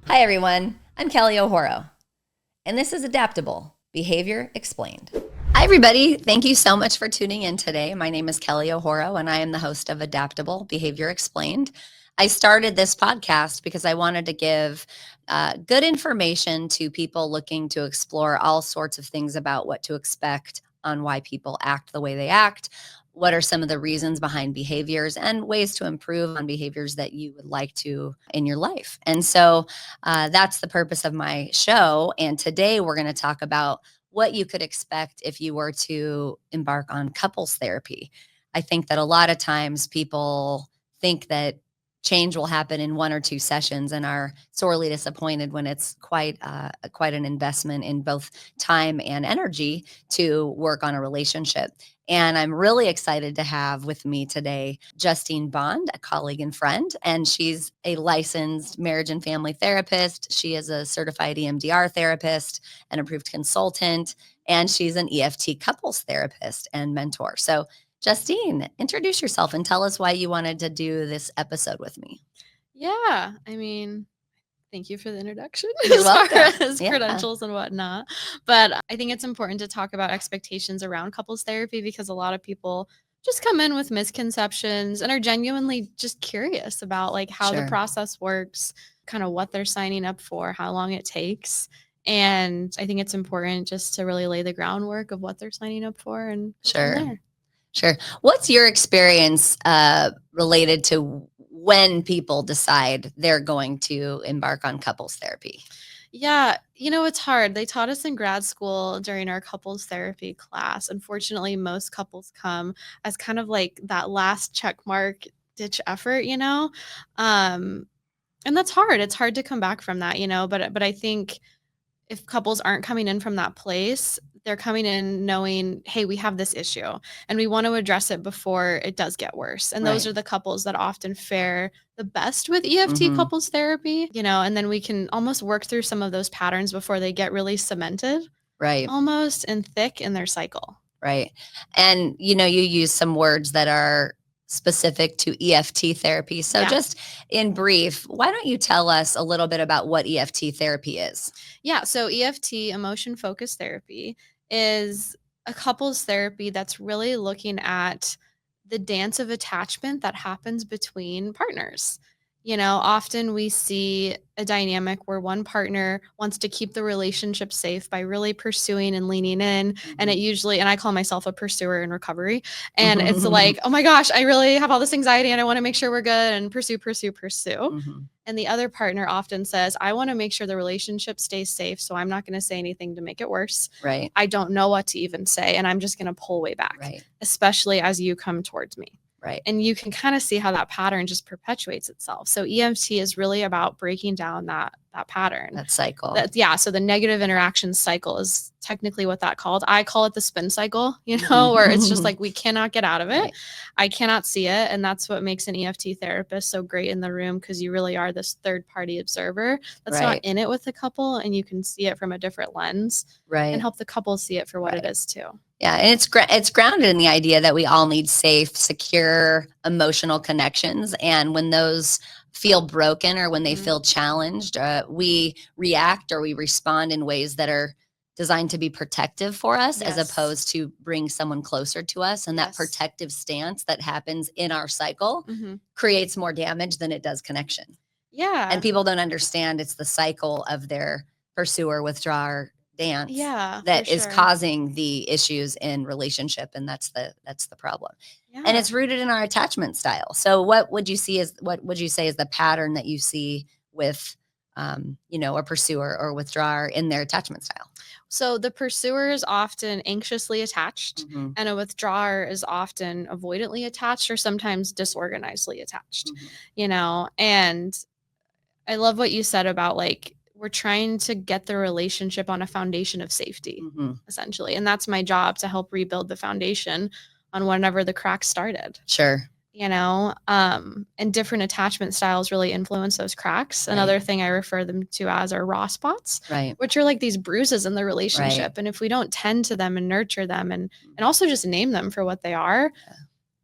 Hi, everyone. I'm Kelly O'Horo, and this is Adaptable Behavior Explained. Hi, everybody. Thank you so much for tuning in today. My name is Kelly O'Horo, and I am the host of Adaptable Behavior Explained. I started this podcast because I wanted to give good information to people looking to explore all sorts of things about what to expect on why people act the way they act. What are some of the reasons behind behaviors and ways to improve on behaviors that you would like to in your life? And so that's the purpose of my show. And today we're going to talk about what you could expect if you were to embark on couples therapy. I think that a lot of times people think that change will happen in one or two sessions and are sorely disappointed when it's quite an investment in both time and energy to work on a relationship. And I'm really excited to have with me today Justine Bond, a colleague and friend, and she's a licensed marriage and family therapist. She is a certified EMDR therapist, an approved consultant, and she's an EFT couples therapist and mentor. So Justine, introduce yourself and tell us why you wanted to do this episode with me. Yeah, thank you for the introduction. You're welcome. As far as credentials and whatnot. But I think it's important to talk about expectations around couples therapy because a lot of people just come in with misconceptions and are genuinely just curious about like how the process works, kind of what they're signing up for, how long it takes. And I think it's important just to really lay the groundwork of what they're signing up for and go from there. Sure. What's your experience related to when people decide they're going to embark on couples therapy? Yeah, it's hard. They taught us in grad school during our couples therapy class. Unfortunately, most couples come as kind of like that last check mark ditch effort, and that's hard. It's hard to come back from that, but I think if couples aren't coming in from that place, they're coming in knowing, hey, we have this issue and we want to address it before it does get worse. And those are the couples that often fare the best with EFT couples therapy, and then we can almost work through some of those patterns before they get really cemented, almost and thick in their cycle. Right. And, you use some words that are specific to EFT therapy. So just in brief, why don't you tell us a little bit about what EFT therapy is? Yeah. So EFT, emotion focused therapy, is a couples therapy that's really looking at the dance of attachment that happens between partners. Often we see a dynamic where one partner wants to keep the relationship safe by really pursuing and leaning in. And it usually, and I call myself a pursuer in recovery. And it's like, oh my gosh, I really have all this anxiety and I want to make sure we're good and pursue. And the other partner often says, I want to make sure the relationship stays safe. So I'm not going to say anything to make it worse. Right. I don't know what to even say. And I'm just going to pull way back, especially as you come towards me. Right. And you can kind of see how that pattern just perpetuates itself. So EMT is really about breaking down that pattern. That cycle. So the negative interaction cycle is technically what that called. I call it the spin cycle, where it's just like we cannot get out of it. Right. I cannot see it. And that's what makes an EFT therapist so great in the room, because you really are this third party observer that's not in it with the couple, and you can see it from a different lens and help the couple see it for what it is too. Yeah, and it's grounded in the idea that we all need safe, secure, emotional connections. And when those feel broken or when they feel challenged, we react or we respond in ways that are designed to be protective for us as opposed to bring someone closer to us. And that protective stance that happens in our cycle creates more damage than it does connection. Yeah. And people don't understand it's the cycle of their pursuer, withdrawer dance that is causing the issues in relationship, and that's the problem. And it's rooted in our attachment style. So what would you say is the pattern that you see with a pursuer or withdrawer in their attachment style? So the pursuer is often anxiously attached, and a withdrawer is often avoidantly attached or sometimes disorganizedly attached. And I love what you said about like we're trying to get the relationship on a foundation of safety, essentially. And that's my job, to help rebuild the foundation on whenever the cracks started. Sure. And different attachment styles really influence those cracks. Another thing I refer them to as are raw spots, which are like these bruises in the relationship. And if we don't tend to them and nurture them and also just name them for what they are,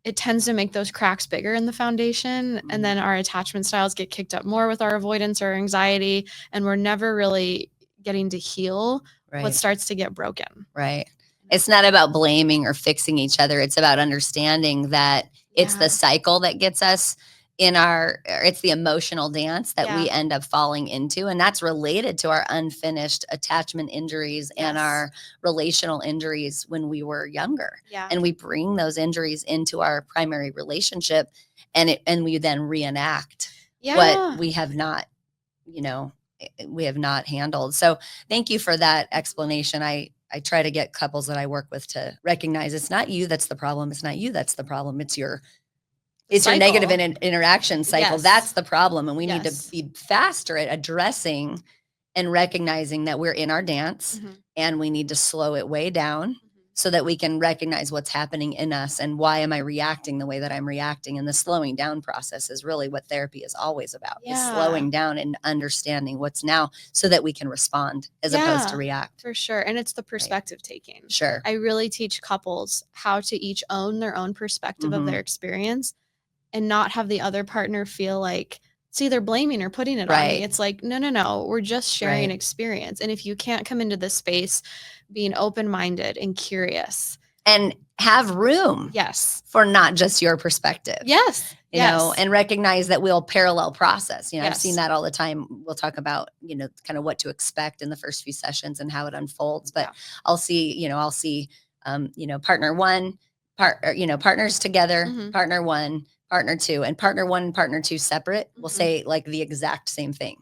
it tends to make those cracks bigger in the foundation. And then our attachment styles get kicked up more with our avoidance or anxiety. And we're never really getting to heal what starts to get broken. Right. It's not about blaming or fixing each other. It's about understanding that it's the cycle that gets us it's the emotional dance that we end up falling into. And that's related to our unfinished attachment injuries and our relational injuries when we were younger. And we bring those injuries into our primary relationship and we then reenact what we have not, we have not handled. So thank you for that explanation. I try to get couples that I work with to recognize it's not you that's the problem. It's not you that's the problem. It's your negative interaction cycle. That's the problem. And we need to be faster at addressing and recognizing that we're in our dance and we need to slow it way down so that we can recognize what's happening in us and why am I reacting the way that I'm reacting. And the slowing down process is really what therapy is always about, is slowing down and understanding what's now so that we can respond as opposed to react. For sure. And it's the perspective taking. Sure. I really teach couples how to each own their own perspective of their experience and not have the other partner feel like it's either blaming or putting it on me. It's like, no, we're just sharing an experience. And if you can't come into this space being open-minded and curious and have room for not just your perspective. You know, and recognize that we'll parallel process. You know, I've seen that all the time. We'll talk about, kind of what to expect in the first few sessions and how it unfolds. But I'll see, partner one, partners together, partner one, partner two, and partner one and partner two separate will say like the exact same thing.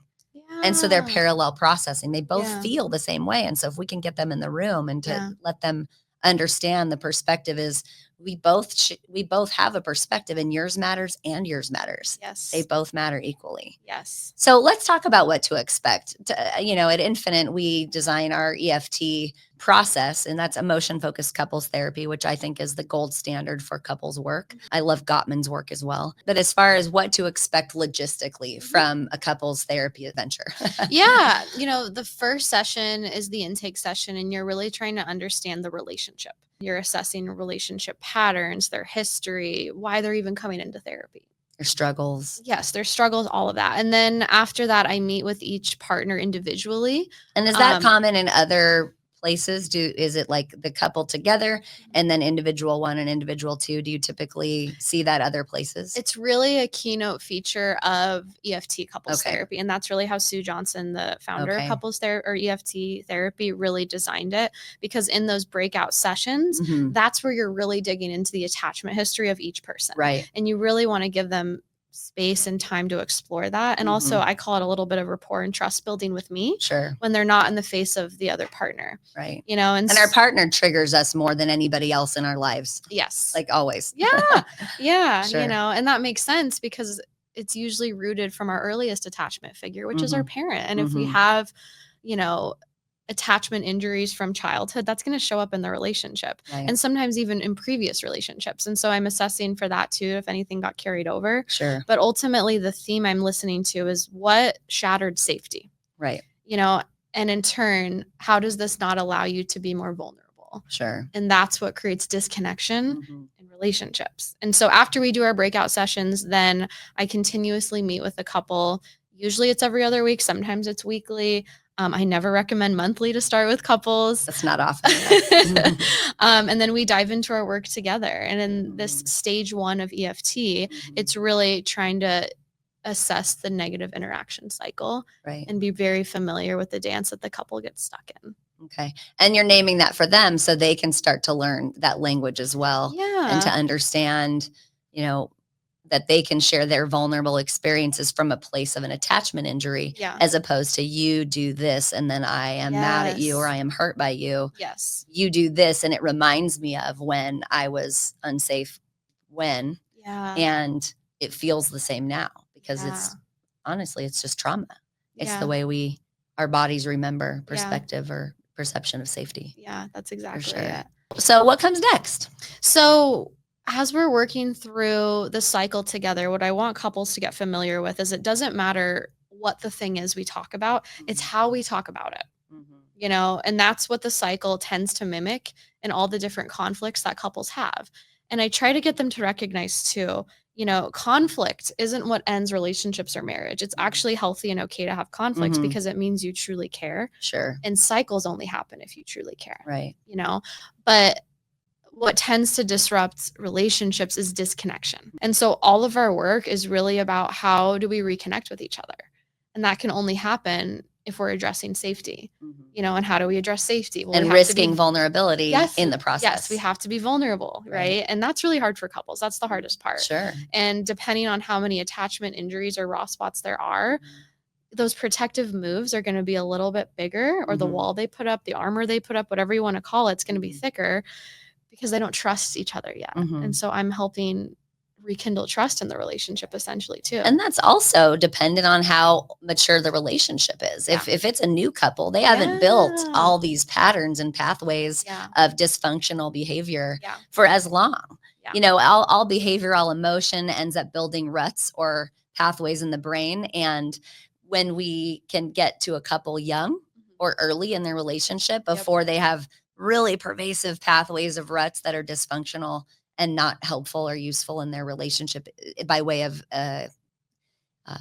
And so they're parallel processing. They both feel the same way. And so if we can get them in the room and to let them understand the perspective is we both have a perspective and yours matters and yours matters. They both matter equally. So let's talk about what to expect. At Infinite, we design our EFT process, and that's emotion-focused couples therapy, which I think is the gold standard for couples work. I love Gottman's work as well. But as far as what to expect logistically from a couples therapy adventure. The first session is the intake session, and you're really trying to understand the relationship. You're assessing relationship patterns, their history, why they're even coming into therapy. Their struggles. Yes, their struggles, all of that. And then after that, I meet with each partner individually. And is that common in other places? Is it like the couple together and then individual one and individual two? Do you typically see that other places? It's really a keynote feature of EFT couples therapy. And that's really how Sue Johnson, the founder of couples therapy or EFT therapy, really designed it, because in those breakout sessions, that's where you're really digging into the attachment history of each person. And you really want to give them space and time to explore that. And also I call it a little bit of rapport and trust building with me when they're not in the face of the other partner. And our partner triggers us more than anybody else in our lives. Like always. And that makes sense because it's usually rooted from our earliest attachment figure, which is our parent. And if we have, attachment injuries from childhood, that's going to show up in the relationship and sometimes even in previous relationships. And so I'm assessing for that too, if anything got carried over. But ultimately the theme I'm listening to is what shattered safety, and in turn, how does this not allow you to be more vulnerable? And that's what creates disconnection in relationships. And so after we do our breakout sessions, then I continuously meet with a couple. Usually it's every other week. Sometimes it's weekly. I never recommend monthly to start with couples. That's not often. And then we dive into our work together. And in this stage one of EFT, it's really trying to assess the negative interaction cycle and be very familiar with the dance that the couple gets stuck in. And you're naming that for them so they can start to learn that language as well. And to understand, that they can share their vulnerable experiences from a place of an attachment injury, as opposed to you do this and then I am mad at you or I am hurt by you. You do this and it reminds me of when I was unsafe and it feels the same now because it's honestly, it's just trauma. It's the way our bodies remember perspective or perception of safety. That's exactly it. So what comes next? So as we're working through the cycle together, what I want couples to get familiar with is it doesn't matter what the thing is we talk about, it's how we talk about it. And that's what the cycle tends to mimic in all the different conflicts that couples have. And I try to get them to recognize too, conflict isn't what ends relationships or marriage. It's actually healthy and okay to have conflict because it means you truly care. Sure. And cycles only happen if you truly care. Right. But what tends to disrupt relationships is disconnection. And so all of our work is really about how do we reconnect with each other? And that can only happen if we're addressing safety, and how do we address safety? Well, and risking vulnerability in the process. Yes, we have to be vulnerable, right? And that's really hard for couples. That's the hardest part. Sure. And depending on how many attachment injuries or raw spots there are, those protective moves are going to be a little bit bigger, or the wall they put up, the armor they put up, whatever you want to call it, it's going to be thicker because they don't trust each other yet. And so I'm helping rekindle trust in the relationship essentially too. And that's also dependent on how mature the relationship is. If it's a new couple, they haven't built all these patterns and pathways of dysfunctional behavior for as long. All behavior, all emotion ends up building ruts or pathways in the brain. And when we can get to a couple young or early in their relationship before they have really pervasive pathways of ruts that are dysfunctional and not helpful or useful in their relationship by way of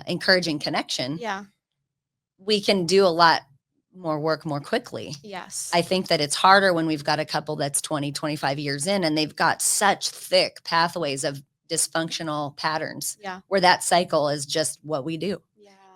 encouraging connection, we can do a lot more work more quickly. Yes. I think that it's harder when we've got a couple that's 20, 25 years in and they've got such thick pathways of dysfunctional patterns where that cycle is just what we do.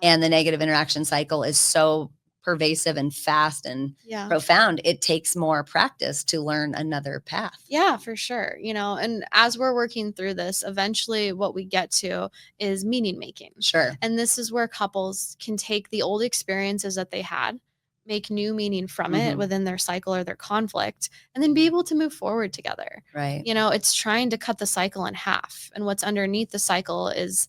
And the negative interaction cycle is so pervasive and fast and profound. It takes more practice to learn another path. Yeah, for sure. And as we're working through this, eventually what we get to is meaning making. Sure. And this is where couples can take the old experiences that they had, make new meaning from it within their cycle or their conflict, and then be able to move forward together. Right. It's trying to cut the cycle in half. And what's underneath the cycle is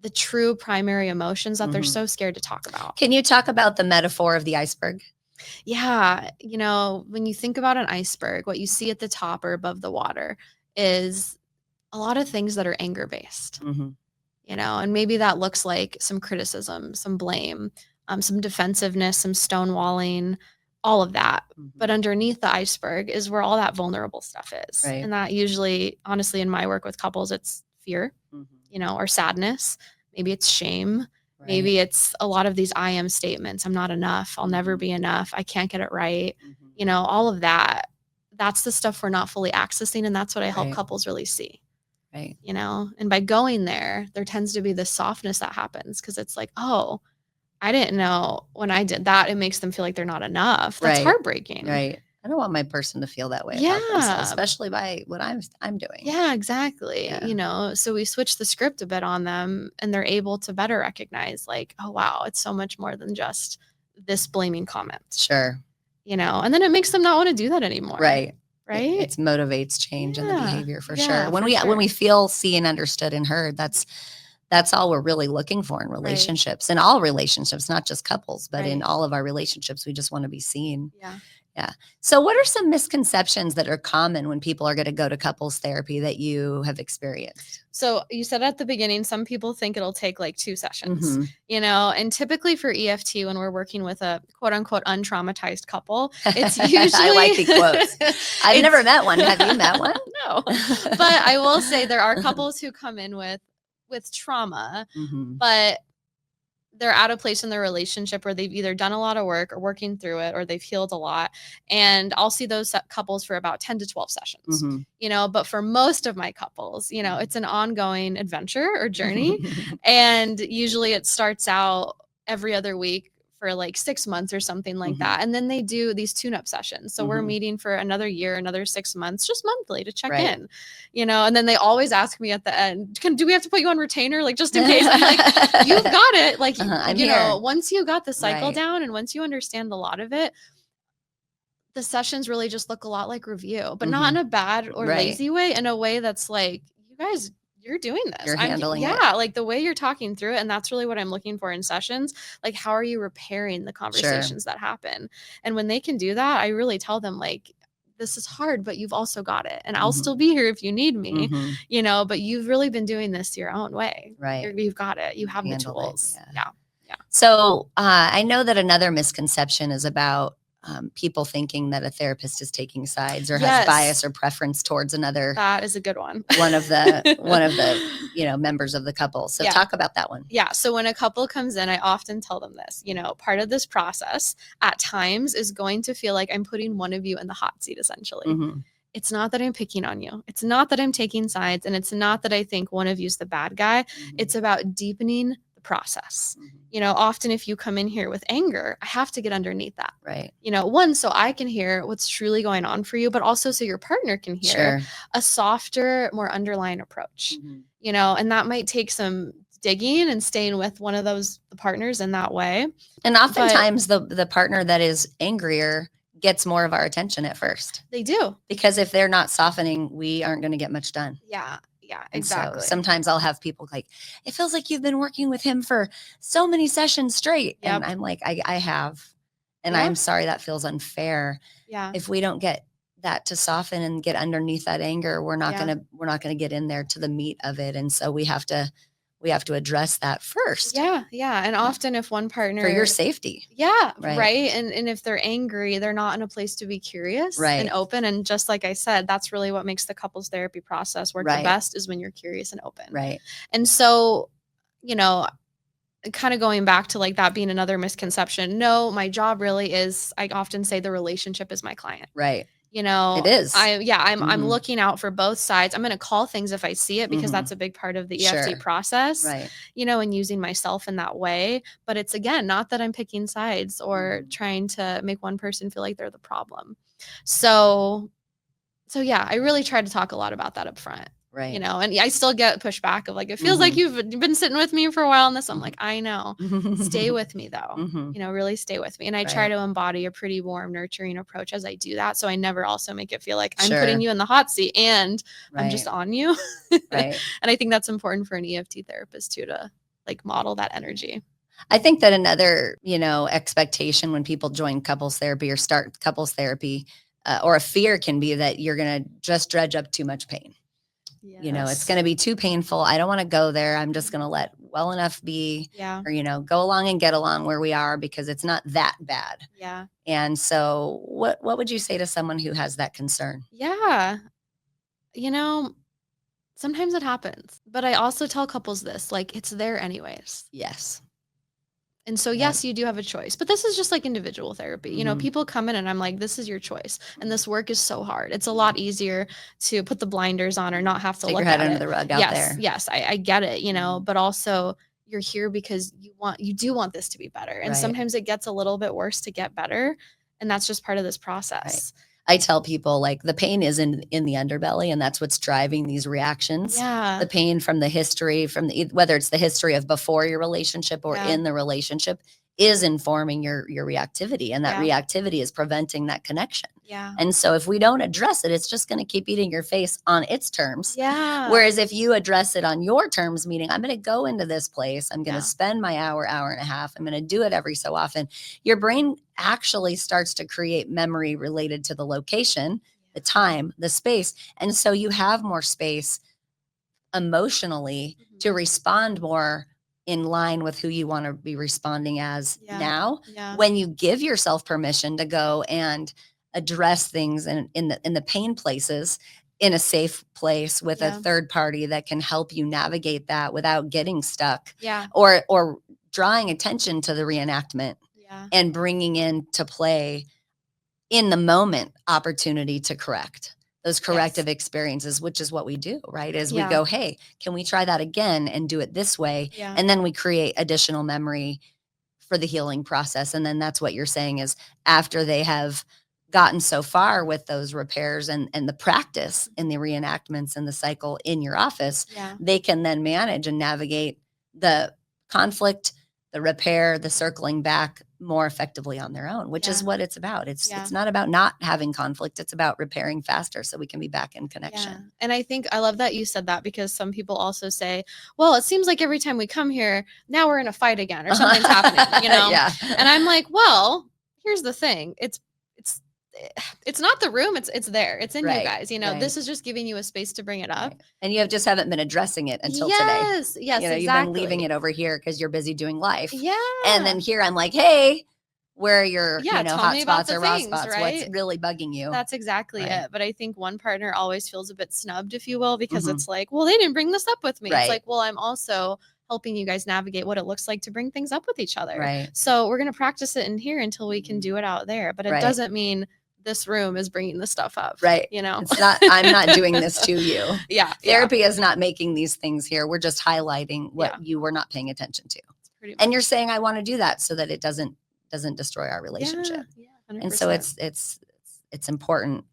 the true primary emotions that they're so scared to talk about. Can you talk about the metaphor of the iceberg? Yeah. When you think about an iceberg, what you see at the top or above the water is a lot of things that are anger based, and maybe that looks like some criticism, some blame, some defensiveness, some stonewalling, all of that. But underneath the iceberg is where all that vulnerable stuff is. Right. And that usually, honestly, in my work with couples, it's fear, or sadness. Maybe it's shame. Right. Maybe it's a lot of these I am statements. I'm not enough. I'll never be enough. I can't get it right. All of that. That's the stuff we're not fully accessing. And that's what I help couples really see. Right. And by going there tends to be this softness that happens because it's like, oh, I didn't know when I did that. It makes them feel like they're not enough. That's heartbreaking. Right. I don't want my person to feel that way about themselves, especially by what I'm doing. Yeah, exactly. Yeah. So we switch the script a bit on them and they're able to better recognize like, oh, wow, it's so much more than just this blaming comment. Sure. And then it makes them not want to do that anymore. Right. Right. It motivates change in the behavior for sure. When we feel seen, understood, and heard, that's all we're really looking for in relationships, in all relationships, not just couples, but in all of our relationships, we just want to be seen. Yeah. Yeah. So what are some misconceptions that are common when people are going to go to couples therapy that you have experienced? So you said at the beginning, some people think it'll take like 2 sessions, and typically for EFT, when we're working with a quote unquote untraumatized couple, it's usually, I like the quotes. I've never met one. Have you met one? No, but I will say there are couples who come in with trauma, but they're at a place in their relationship where they've either done a lot of work or working through it, or they've healed a lot. And I'll see those couples for about 10 to 12 sessions, but for most of my couples, it's an ongoing adventure or journey. And usually it starts out every other week for like 6 months or something like that. And then they do these tune-up sessions. So we're meeting for another year, another 6 months, just monthly to check in, and then they always ask me at the end, do we have to put you on retainer? Like, just in case. I'm like, you've got it. Like, once you got the cycle down and once you understand a lot of it, the sessions really just look a lot like review, but not in a bad or lazy way, in a way that's like, you guys, you're doing this. You're handling it. Yeah, like the way you're talking through it. And that's really what I'm looking for in sessions. Like, how are you repairing the conversations that happen? And when they can do that, I really tell them, like, this is hard, but you've also got it. And I'll still be here if you need me, but you've really been doing this your own way. Right. You've got it. You have the tools. Yeah. So I know that another misconception is about people thinking that a therapist is taking sides or has Yes. bias or preference towards another That is a good one. one of the members of the couple. So Yeah. talk about that one. Yeah. So when a couple comes in, I often tell them this, part of this process at times is going to feel like I'm putting one of you in the hot seat, essentially. Mhm. It's not that I'm picking on you. It's not that I'm taking sides. And it's not that I think one of you's the bad guy. Mhm. It's about deepening the process. Mhm. Often if you come in here with anger, I have to get underneath that. Right. One, so I can hear what's truly going on for you, but also so your partner can hear Sure. a softer, more underlying approach. Mhm. And that might take some digging and staying with one of those partners in that way. And oftentimes the partner that is angrier gets more of our attention at first. They do. Because if they're not softening, we aren't going to get much done. Yeah, And exactly. so sometimes I'll have people like, it feels like you've been working with him for so many sessions straight. Yep. And I'm like, I have. And Yeah. I'm sorry that feels unfair. Yeah. If we don't get that to soften and get underneath that anger, we're not Yeah. gonna get in there to the meat of it. And so we have to address that first. Yeah. And often if one partner For your safety. Yeah, Right. right. And if they're angry, they're not in a place to be curious Right. and open. And just like I said, that's really what makes the couples therapy process work Right. the best is when you're curious and open. Right. And so, kind of going back to like that being another misconception. No, my job really is, I often say the relationship is my client. Right. It is. I'm looking out for both sides. I'm going to call things if I see it because Mhm. that's a big part of the Sure. EFT process, Right. And using myself in that way. But it's again, not that I'm picking sides or Mhm. trying to make one person feel like they're the problem. So yeah, I really try to talk a lot about that up front. Right. And I still get pushback of like, it feels like you've been sitting with me for a while on this. I'm like, I know. Stay with me though. Mhm. Really stay with me. And I try to embody a pretty warm, nurturing approach as I do that. So I never also make it feel like I'm Sure. putting you in the hot seat and I'm just Right. on you. Right. And I think that's important for an EFT therapist too, to like model that energy. I think that another, expectation when people join couples therapy or start couples therapy, or a fear can be that you're going to just dredge up too much pain. It's going to be too painful. I don't want to go there. I'm just going to let well enough be, Yeah. or, go along and get along where we are because it's not that bad. Yeah. And so what would you say to someone who has that concern? Yeah. Sometimes it happens, but I also tell couples this, like it's there anyways. Yes. And so, yes, you do have a choice, but this is just like individual therapy. Mhm. People come in and I'm like, this is your choice. And this work is so hard. It's a lot easier to put the blinders on or not have to Take look your head at under it. the rug out there. Yes, I get it, Mhm. but also you're here because you do want this to be better. And Right. sometimes it gets a little bit worse to get better. And that's just part of this process. I tell people like the pain is in the underbelly and that's what's driving these reactions. Yeah. The pain from the history, whether it's the history of before your relationship or in the relationship is informing your reactivity, and that reactivity is preventing that connection. Yeah. And so if we don't address it, it's just going to keep eating your face on its terms. Yeah. Whereas if you address it on your terms, meaning I'm going to go into this place, I'm going to spend my hour and a half, I'm going to do it every so often, your brain actually starts to create memory related to the location, the time, the space. And so you have more space emotionally to respond more in line with who you want to be responding as now. Yeah. When you give yourself permission to go and address things in the pain places in a safe place with a third party that can help you navigate that without getting stuck or drawing attention to the reenactment and bringing into play in the moment opportunity to correct those corrective experiences, which is what we do, right? Is we go, hey, can we try that again and do it this way? Yeah. And then we create additional memory for the healing process. And then that's what you're saying is after they have gotten so far with those repairs and the practice in the reenactments and the cycle in your office, they can then manage and navigate the conflict, the repair, the circling back more effectively on their own, which is what it's about. It's not about not having conflict. It's about repairing faster so we can be back in connection. Yeah. And I think I love that you said that because some people also say, well, it seems like every time we come here, now we're in a fight again or something's happening, Yeah. And I'm like, well, here's the thing. It's not the room. It's there. It's in you guys. This is just giving you a space to bring it up. Right. And you just haven't been addressing it until today. Yes, exactly. You've been leaving it over here because you're busy doing life. Yeah. And then here I'm like, hey, where are your, Yeah, tell hot me about spots the or raw things, spots? What's right? really bugging you? That's exactly Right. it. But I think one partner always feels a bit snubbed, if you will, because Mhm. it's like, well, they didn't bring this up with me. It's Right. like, well, I'm also helping you guys navigate what it looks like to bring things up with each other. Right. So we're going to practice it in here until we can do it out there. But it Right. doesn't mean this room is bringing the stuff up. Right. You know, It's not, I'm not doing this to you. Yeah. Therapy is not making these things here. We're just highlighting what Yeah. you were not paying attention to. Pretty And much. you're saying, I want to do that so that it doesn't destroy our relationship. Yeah. And so 100%. it's important.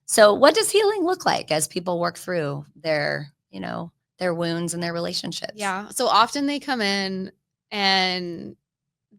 So what does healing look like as people work through their wounds and their relationships? Yeah. So often they come in and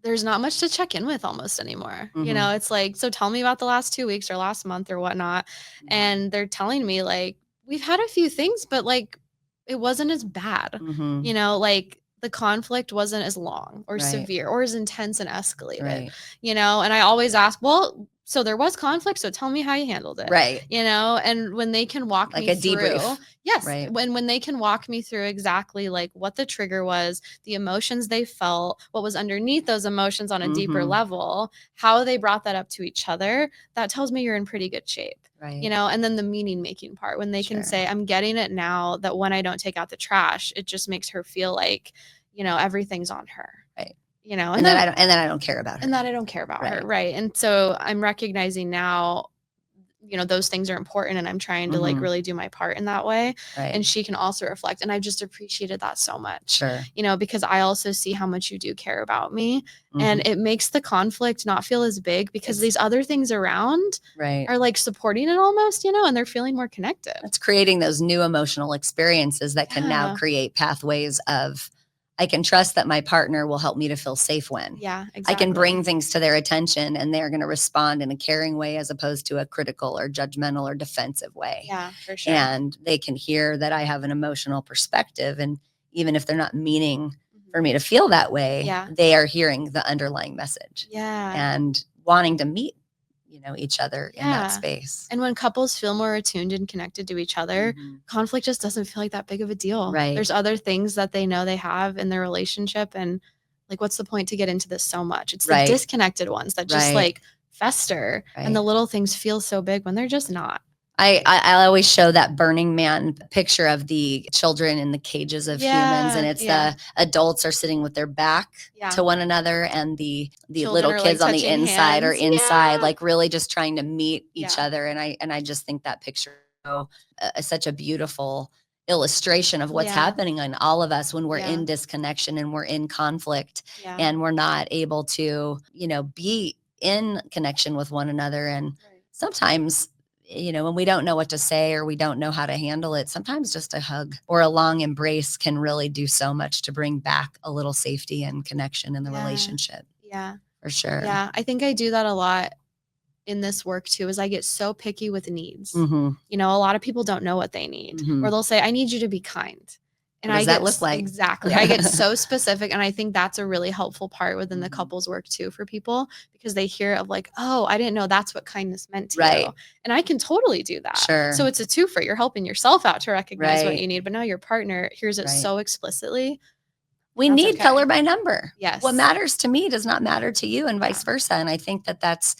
there's not much to check in with almost anymore. You know, it's like, so tell me about the last 2 weeks or last month or whatnot. And they're telling me like, we've had a few things, but like, it wasn't as bad. You know, like the conflict wasn't as long or Right. severe or as intense and escalated, Right. you know? And I always ask, well, so there was conflict. So tell me how you handled it. Right. You know, and when they can walk Like me a debrief. through, yes, Right. when they can walk me through exactly like what the trigger was, the emotions they felt, what was underneath those emotions on a deeper level, how they brought that up to each other, that tells me you're in pretty good shape. Right. You know, and then the meaning making part, when they can say, I'm getting it now that when I don't take out the trash, it just makes her feel like, you know, everything's on her. Right. You know, and then I don't care about her. And that I don't care about her. Right. Right. And so I'm recognizing now, you know, those things are important and I'm trying to like really do my part in that way. Right. And she can also reflect. And I've just appreciated that so much. Sure. You know, because I also see how much you do care about me. And it makes the conflict not feel as big because these other things around Right. are like supporting it almost, you know, and they're feeling more connected. It's creating those new emotional experiences that can now create pathways of, I can trust that my partner will help me to feel safe when. Yeah, exactly. I can bring things to their attention and they're going to respond in a caring way as opposed to a critical or judgmental or defensive way. Yeah, for sure. And they can hear that I have an emotional perspective. And even if they're not meaning for me to feel that way, they are hearing the underlying message. Yeah. And wanting to meet, each other in that space. And when couples feel more attuned and connected to each other, conflict just doesn't feel like that big of a deal. Right. There's other things that they know they have in their relationship. And like, what's the point to get into this so much? It's the disconnected ones that just like fester and the little things feel so big when they're just not. I always show that Burning Man picture of the children in the cages of humans, and it's the adults are sitting with their back to one another, and the little kids like on the inside are inside, like really just trying to meet each other. And I just think that picture is such a beautiful illustration of what's happening in all of us when we're in disconnection and we're in conflict and we're not able to, be in connection with one another. And sometimes, when we don't know what to say or we don't know how to handle it, sometimes just a hug or a long embrace can really do so much to bring back a little safety and connection in the relationship. Yeah. For sure. Yeah. I think I do that a lot in this work too, is I get so picky with needs. A lot of people don't know what they need, or they'll say, I need you to be kind. And what does that look like? Exactly. I get so specific. And I think that's a really helpful part within the couples work too for people, because they hear of like, oh, I didn't know that's what kindness meant to you. And I can totally do that. Sure. So it's a twofer. You're helping yourself out to recognize what you need, but now your partner hears it so explicitly. We need color by number. Yes. What matters to me does not matter to you, and vice versa. And I think that's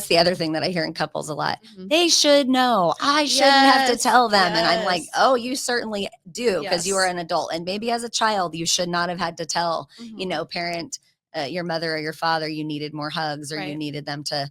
the other thing that I hear in couples a lot. They should know. I shouldn't have to tell them. And I'm like, oh, you certainly do, because you are an adult. And maybe as a child, you should not have had to tell, parent, your mother or your father, you needed more hugs, or you needed them to,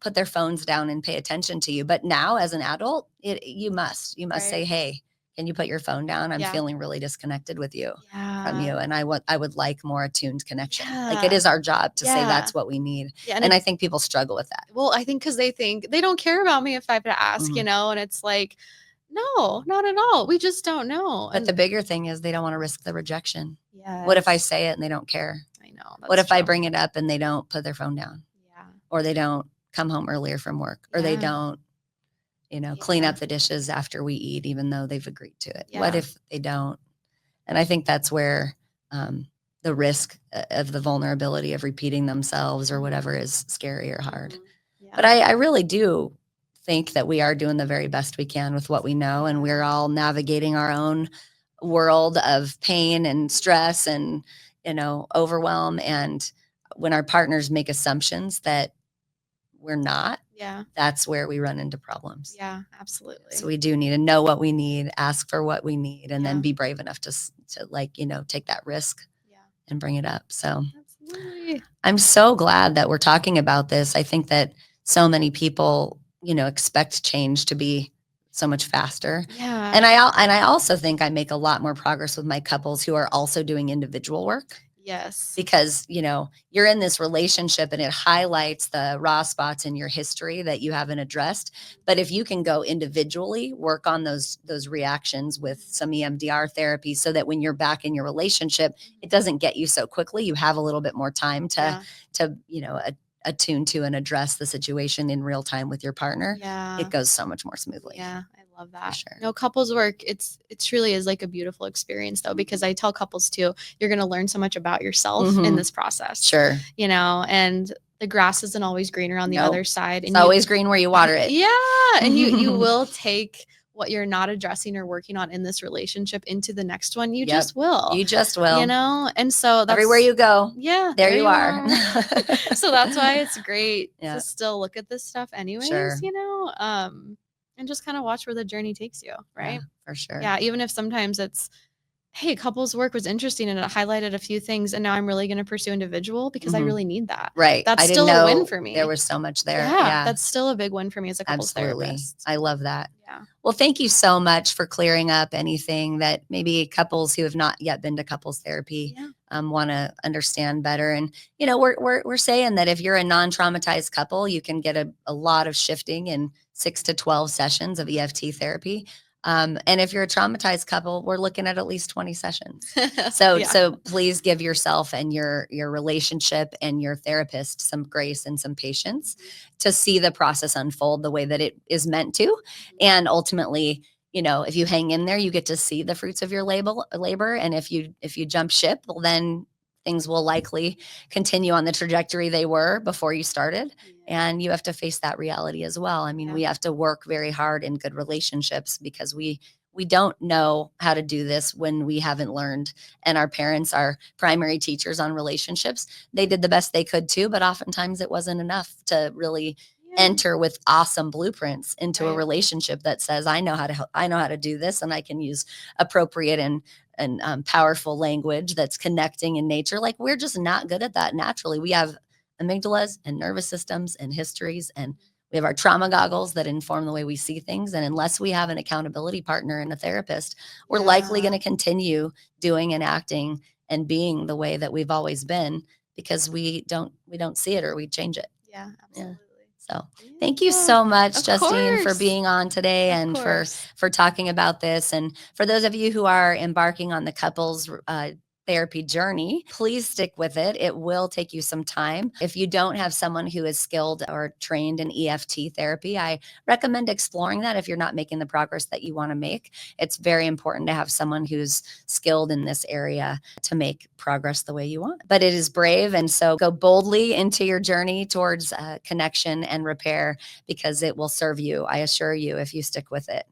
put their phones down and pay attention to you. But now as an adult, you must say, hey, can you put your phone down? I'm feeling really disconnected with you from you. And I would like more attuned connection. Like, it is our job to say that's what we need. And I think people struggle with that. Well, I think because they think they don't care about me if I have to ask, and it's like, no, not at all. We just don't know. But the bigger thing is they don't want to risk the rejection. Yeah. What if I say it and they don't care? I know. What if I bring it up and they don't put their phone down? Yeah. Or they don't come home earlier from work, or they don't, clean up the dishes after we eat, even though they've agreed to it. What if they don't? And I think that's where the risk of the vulnerability of repeating themselves or whatever is scary or hard. But I really do think that we are doing the very best we can with what we know, and we're all navigating our own world of pain and stress and, overwhelm. And when our partners make assumptions that we're not, Yeah. that's where we run into problems. Yeah, absolutely. So we do need to know what we need, ask for what we need, and then Yeah. be brave enough to like, take that risk Yeah. and bring it up. So Absolutely. I'm so glad that we're talking about this. I think that so many people, expect change to be so much faster. Yeah. And I also think I make a lot more progress with my couples who are also doing individual work, Yes. because you're in this relationship and it highlights the raw spots in your history that you haven't addressed. But if you can go individually work on those reactions with some EMDR therapy, so that when you're back in your relationship, it doesn't get you so quickly, you have a little bit more time to attune to and address the situation in real time with your partner. Yeah. It goes so much more smoothly. Yeah, I love that. sure. No, couples work, it truly is like a beautiful experience though, because I tell couples too, you're going to learn so much about yourself in this process. Sure. And the grass isn't always greener on the Nope. other side. It's always green where you water it. Yeah. And you will take what you're not addressing or working on in this relationship into the next one. You just will. You just will. And so that's everywhere you go. Yeah. There you are. So that's why it's great Yeah. to still look at this stuff anyways, Sure. and just kind of watch where the journey takes you. Right. Yeah, for sure. Yeah. Even if sometimes it's, hey, couples work was interesting and it highlighted a few things, and now I'm really going to pursue individual because I really need that. Right. That's I still didn't know a win for me. there was so much there. Yeah. That's still a big win for me as a couples Absolutely. therapist. I love that. Yeah. Well, thank you so much for clearing up anything that maybe couples who have not yet been to couples therapy want to understand better. And, we're saying that if you're a non-traumatized couple, you can get a lot of shifting in 6 to 12 sessions of EFT therapy. And if you're a traumatized couple, we're looking at least 20 sessions. So please give yourself and your relationship and your therapist some grace and some patience to see the process unfold the way that it is meant to. And ultimately, if you hang in there, you get to see the fruits of your labor. And if you jump ship, well, then things will likely continue on the trajectory they were before you started. And you have to face that reality as well. I mean, we have to work very hard in good relationships because we don't know how to do this when we haven't learned. And our parents are primary teachers on relationships. They did the best they could too, but oftentimes it wasn't enough to really enter with awesome blueprints into a relationship that says, I know how to do this, and I can use appropriate and powerful language that's connecting in nature. Like, we're just not good at that naturally. We have amygdalas and nervous systems and histories, and we have our trauma goggles that inform the way we see things. And unless we have an accountability partner and a therapist, we're likely going to continue doing and acting and being the way that we've always been, because we don't see it, or we change it. Yeah, absolutely. So thank you so much, Of Justine, for course. being on today and for talking about this. And for those of you who are embarking on the couples therapy journey, please stick with it. It will take you some time. If you don't have someone who is skilled or trained in EFT therapy, I recommend exploring that if you're not making the progress that you want to make. It's very important to have someone who's skilled in this area to make progress the way you want. But it is brave, and so go boldly into your journey towards connection and repair, because it will serve you, I assure you, if you stick with it.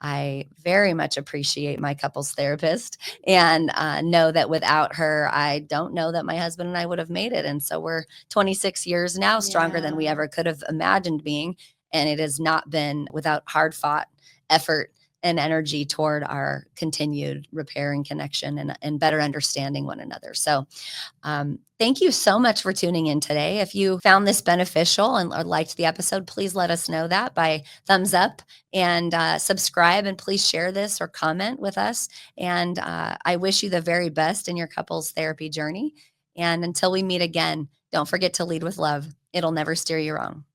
I very much appreciate my couples therapist, and know that without her, I don't know that my husband and I would have made it. And so we're 26 years now, stronger than we ever could have imagined being. And it has not been without hard fought effort and energy toward our continued repair and connection and better understanding one another. So thank you so much for tuning in today. If you found this beneficial or liked the episode, please let us know that by thumbs up and subscribe, and please share this or comment with us. And I wish you the very best in your couples therapy journey. And until we meet again, don't forget to lead with love. It'll never steer you wrong.